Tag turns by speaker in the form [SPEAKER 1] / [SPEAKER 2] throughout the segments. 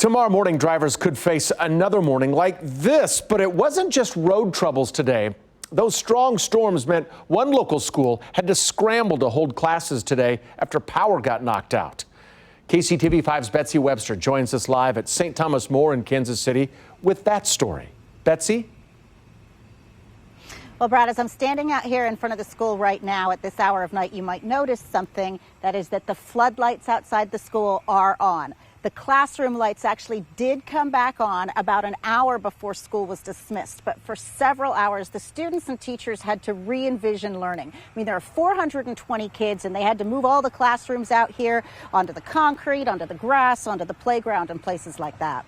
[SPEAKER 1] Tomorrow morning, drivers could face another morning like this, but it wasn't just road troubles today. Those strong storms meant one local school had to scramble to hold classes today after power got knocked out. KCTV5's Betsy Webster joins us live at St. Thomas More in Kansas City with that story. Betsy?
[SPEAKER 2] Well, Brad, as I'm standing out here in front of the school right now at this hour of night, you might notice something. That is that the floodlights outside the school are on. The classroom lights actually did come back on about an hour before school was dismissed. But for several hours, the students and teachers had to re-envision learning. I mean, there are 420 kids, and they had to move all the classrooms out here onto the concrete, onto the grass, onto the playground, and places like that.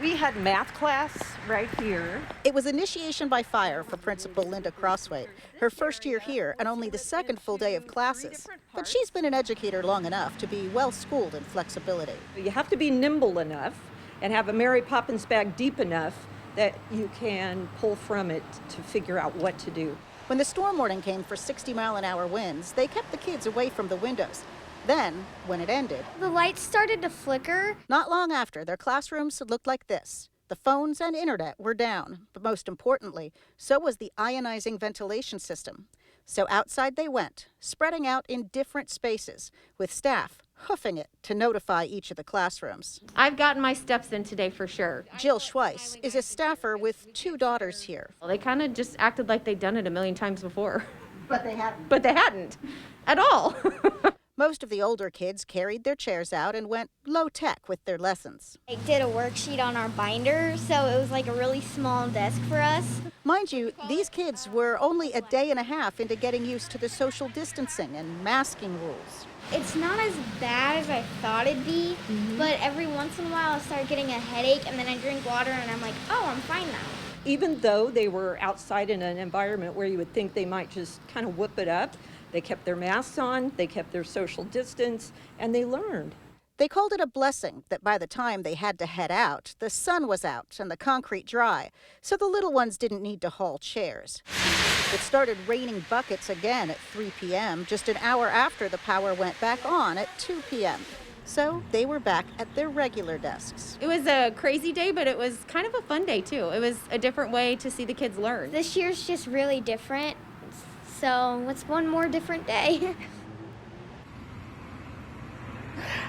[SPEAKER 3] We had math class right here.
[SPEAKER 2] It was initiation by fire for Principal Linda Crosswaite. Her first year here and only the second full day of classes. But she's been an educator long enough to be well-schooled in flexibility.
[SPEAKER 3] You have to be nimble enough and have a Mary Poppins bag deep enough that you can pull from it to figure out what to do.
[SPEAKER 2] When the storm warning came for 60-mile-an-hour winds, they kept the kids away from the windows. Then, when it ended,
[SPEAKER 4] the lights started to flicker.
[SPEAKER 2] Not long after, their classrooms looked like this. The phones and internet were down, but most importantly, so was the ionizing ventilation system. So outside they went, spreading out in different spaces, with staff hoofing it to notify each of the classrooms.
[SPEAKER 5] I've gotten my steps in today for sure.
[SPEAKER 2] Jill Schweiss is a staffer with 2 daughters here.
[SPEAKER 5] Well, they kind of just acted like they'd done it a million times before.
[SPEAKER 2] But they hadn't.
[SPEAKER 5] But they hadn't at all.
[SPEAKER 2] Most of the older kids carried their chairs out and went low-tech with their lessons.
[SPEAKER 4] I did a worksheet on our binder, so it was like a really small desk for us.
[SPEAKER 2] Mind you, these kids were only a day and a half into getting used to the social distancing and masking rules.
[SPEAKER 4] It's not as bad as I thought it'd be, but every once in a while I start getting a headache, and then I drink water and I'm like, oh, I'm fine now.
[SPEAKER 3] Even though they were outside in an environment where you would think they might just kind of whoop it up, they kept their masks on, they kept their social distance, and they learned.
[SPEAKER 2] They called it a blessing that by the time they had to head out, the sun was out and the concrete dry, so the little ones didn't need to haul chairs. It started raining buckets again at 3 p.m., just an hour after the power went back on at 2 p.m. So they were back at their regular desks.
[SPEAKER 5] It was a crazy day, but it was kind of a fun day too. It was a different way to see the kids learn.
[SPEAKER 4] This year's just really different, so it's one more different day.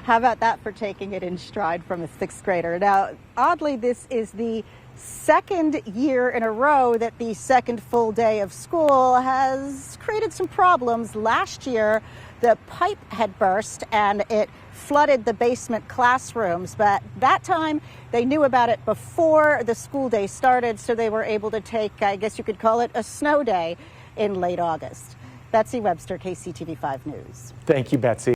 [SPEAKER 2] How about that for taking it in stride from a 6th grader? Now, oddly, this is the second year in a row that the second full day of school has created some problems. Last year, the pipe had burst and it flooded the basement classrooms, but that time they knew about it before the school day started, so they were able to take, I guess you could call it, a snow day in late August. Betsy Webster, KCTV5 News.
[SPEAKER 1] Thank you, Betsy.